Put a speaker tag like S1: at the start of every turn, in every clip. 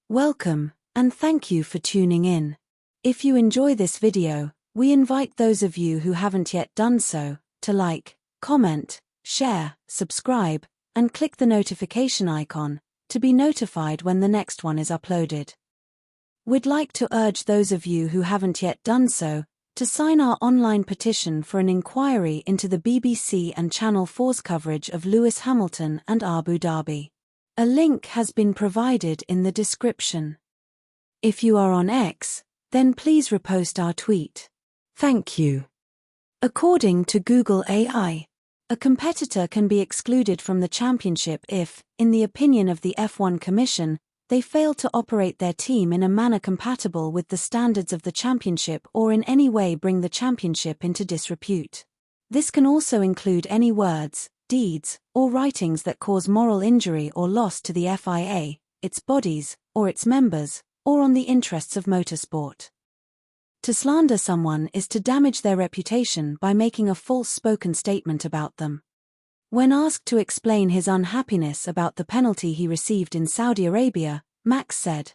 S1: Welcome, and thank you for tuning in. If you enjoy this video, we invite those of you who haven't yet done so, to like, comment, share, subscribe, and click the notification icon, to be notified when the next one is uploaded. We'd like to urge those of you who haven't yet done so, to sign our online petition for an inquiry into the BBC and Channel 4's coverage of Lewis Hamilton and Abu Dhabi. A link has been provided in the description. If you are on X, then please repost our tweet. Thank you. According to Google AI, a competitor can be excluded from the championship if, in the opinion of the F1 Commission, they fail to operate their team in a manner compatible with the standards of the championship or in any way bring the championship into disrepute. This can also include any words, deeds, or writings that cause moral injury or loss to the FIA, its bodies, or its members, or on the interests of motorsport. To slander someone is to damage their reputation by making a false spoken statement about them. When asked to explain his unhappiness about the penalty he received in Saudi Arabia, Max said,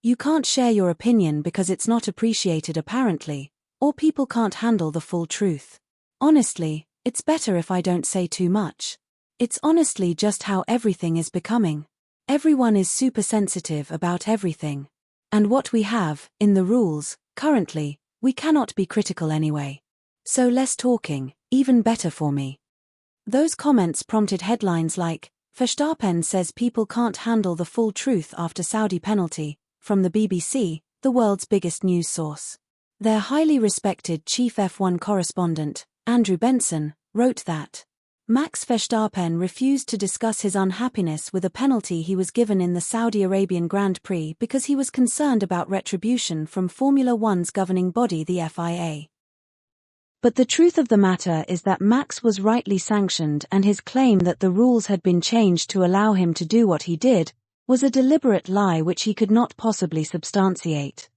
S1: "You can't share your opinion because it's not appreciated apparently, or people can't handle the full truth. Honestly, it's better if I don't say too much. It's honestly just how everything is becoming. Everyone is super sensitive about everything. And what we have, in the rules, currently, we cannot be critical anyway. So less talking, even better for me." Those comments prompted headlines like, "Verstappen says people can't handle the full truth after Saudi penalty," from the BBC, the world's biggest news source. Their highly respected chief F1 correspondent, Andrew Benson, wrote that Max Verstappen refused to discuss his unhappiness with a penalty he was given in the Saudi Arabian Grand Prix because he was concerned about retribution from Formula One's governing body, the FIA. But the truth of the matter is that Max was rightly sanctioned, and his claim that the rules had been changed to allow him to do what he did was a deliberate lie which he could not possibly substantiate.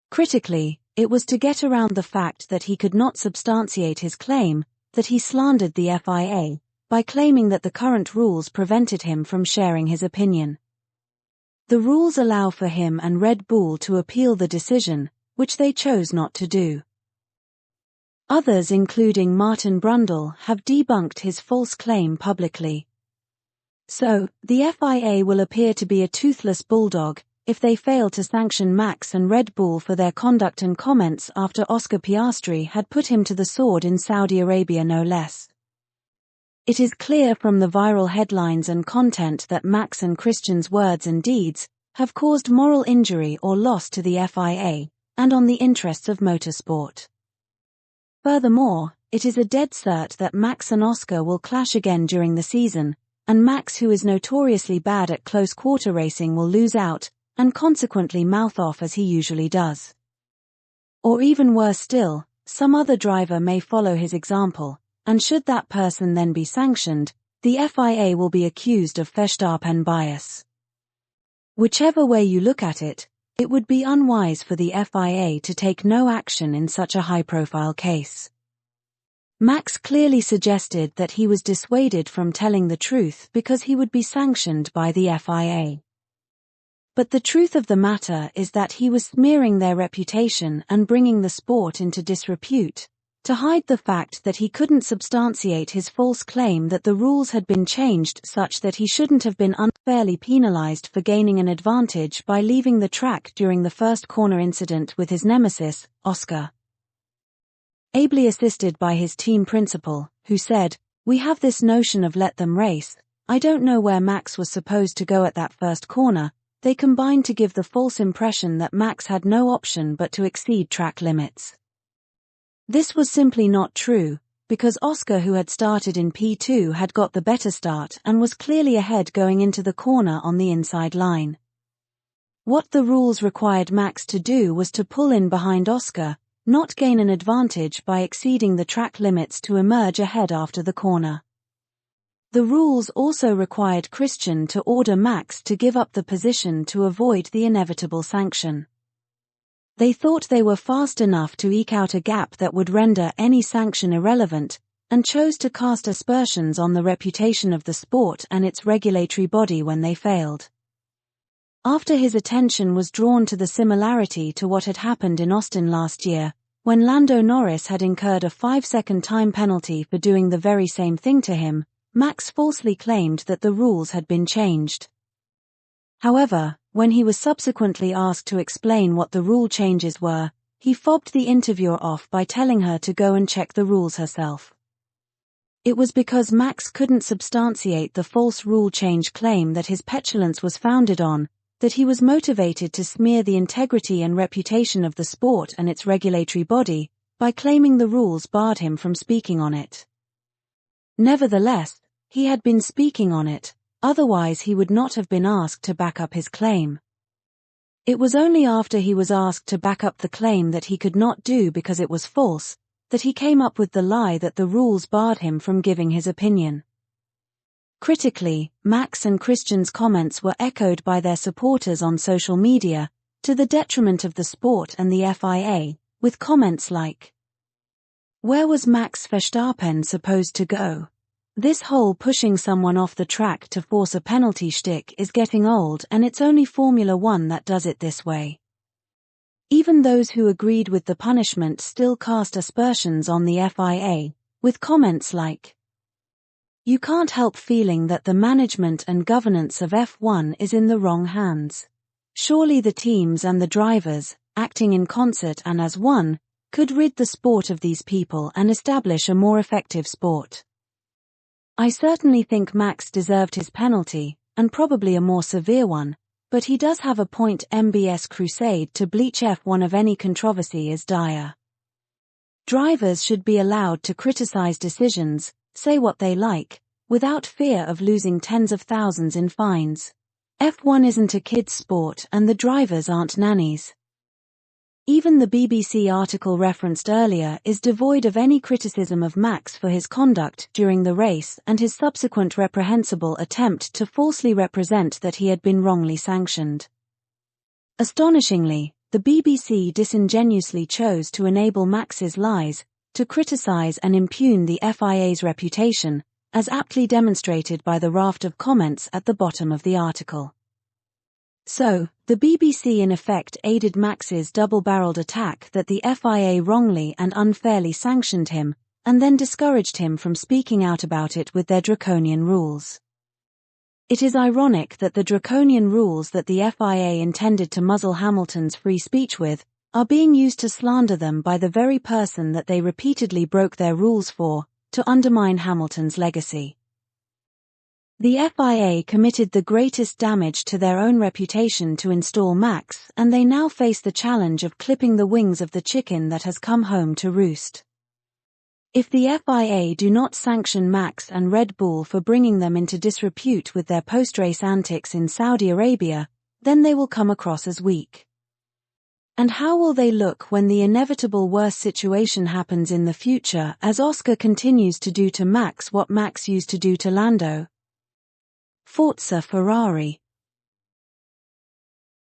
S1: Critically, it was to get around the fact that he could not substantiate his claim that he slandered the FIA by claiming that the current rules prevented him from sharing his opinion. The rules allow for him and Red Bull to appeal the decision, which they chose not to do. Others, including Martin Brundle, have debunked his false claim publicly. So, the FIA will appear to be a toothless bulldog if they fail to sanction Max and Red Bull for their conduct and comments after Oscar Piastri had put him to the sword in Saudi Arabia, no less. It is clear from the viral headlines and content that Max and Christian's words and deeds have caused moral injury or loss to the FIA, and on the interests of motorsport. Furthermore, it is a dead cert that Max and Oscar will clash again during the season, and Max, who is notoriously bad at close quarter racing, will lose out, and consequently mouth off as he usually does. Or even worse still, some other driver may follow his example, and should that person then be sanctioned, the FIA will be accused of Verstappen bias. Whichever way you look at it, it would be unwise for the FIA to take no action in such a high-profile case. Max clearly suggested that he was dissuaded from telling the truth because he would be sanctioned by the FIA. But the truth of the matter is that he was smearing their reputation and bringing the sport into disrepute, to hide the fact that he couldn't substantiate his false claim that the rules had been changed such that he shouldn't have been unfairly penalized for gaining an advantage by leaving the track during the first corner incident with his nemesis, Oscar. Ably assisted by his team principal, who said, "We have this notion of let them race. I don't know where Max was supposed to go at that first corner," they combined to give the false impression that Max had no option but to exceed track limits. This was simply not true, because Oscar, who had started in P2, had got the better start and was clearly ahead going into the corner on the inside line. What the rules required Max to do was to pull in behind Oscar, not gain an advantage by exceeding the track limits to emerge ahead after the corner. The rules also required Christian to order Max to give up the position to avoid the inevitable sanction. They thought they were fast enough to eke out a gap that would render any sanction irrelevant, and chose to cast aspersions on the reputation of the sport and its regulatory body when they failed. after his attention was drawn to the similarity to what had happened in Austin last year, when Lando Norris had incurred a 5-second time penalty for doing the very same thing to him. Max falsely claimed that the rules had been changed. However, when he was subsequently asked to explain what the rule changes were, he fobbed the interviewer off by telling her to go and check the rules herself. It was because Max couldn't substantiate the false rule change claim that his petulance was founded on, that he was motivated to smear the integrity and reputation of the sport and its regulatory body, by claiming the rules barred him from speaking on it. Nevertheless, he had been speaking on it, otherwise he would not have been asked to back up his claim. It was only after he was asked to back up the claim that he could not do because it was false, that he came up with the lie that the rules barred him from giving his opinion. Critically, Max and Christian's comments were echoed by their supporters on social media, to the detriment of the sport and the FIA, with comments like, "Where was Max Verstappen supposed to go? This whole pushing someone off the track to force a penalty shtick is getting old, and it's only Formula One that does it this way." Even those who agreed with the punishment still cast aspersions on the FIA, with comments like, "You can't help feeling that the management and governance of F1 is in the wrong hands. Surely the teams and the drivers, acting in concert and as one, could rid the sport of these people and establish a more effective sport." I certainly think Max deserved his penalty, and probably a more severe one, but he does have a point. MBS crusade to bleach F1 of any controversy is dire. Drivers should be allowed to criticize decisions, say what they like, without fear of losing tens of thousands in fines. F1 isn't a kid's sport and the drivers aren't nannies. Even the BBC article referenced earlier is devoid of any criticism of Max for his conduct during the race and his subsequent reprehensible attempt to falsely represent that he had been wrongly sanctioned. Astonishingly, the BBC disingenuously chose to enable Max's lies, to criticize and impugn the FIA's reputation, as aptly demonstrated by the raft of comments at the bottom of the article. So, the BBC in effect aided Max's double-barreled attack that the FIA wrongly and unfairly sanctioned him, and then discouraged him from speaking out about it with their draconian rules. It is ironic that the draconian rules that the FIA intended to muzzle Hamilton's free speech with, are being used to slander them by the very person that they repeatedly broke their rules for, to undermine Hamilton's legacy. The FIA committed the greatest damage to their own reputation to install Max, and they now face the challenge of clipping the wings of the chicken that has come home to roost. If the FIA do not sanction Max and Red Bull for bringing them into disrepute with their post-race antics in Saudi Arabia, then they will come across as weak. And how will they look when the inevitable worse situation happens in the future as Oscar continues to do to Max what Max used to do to Lando? Forza Ferrari.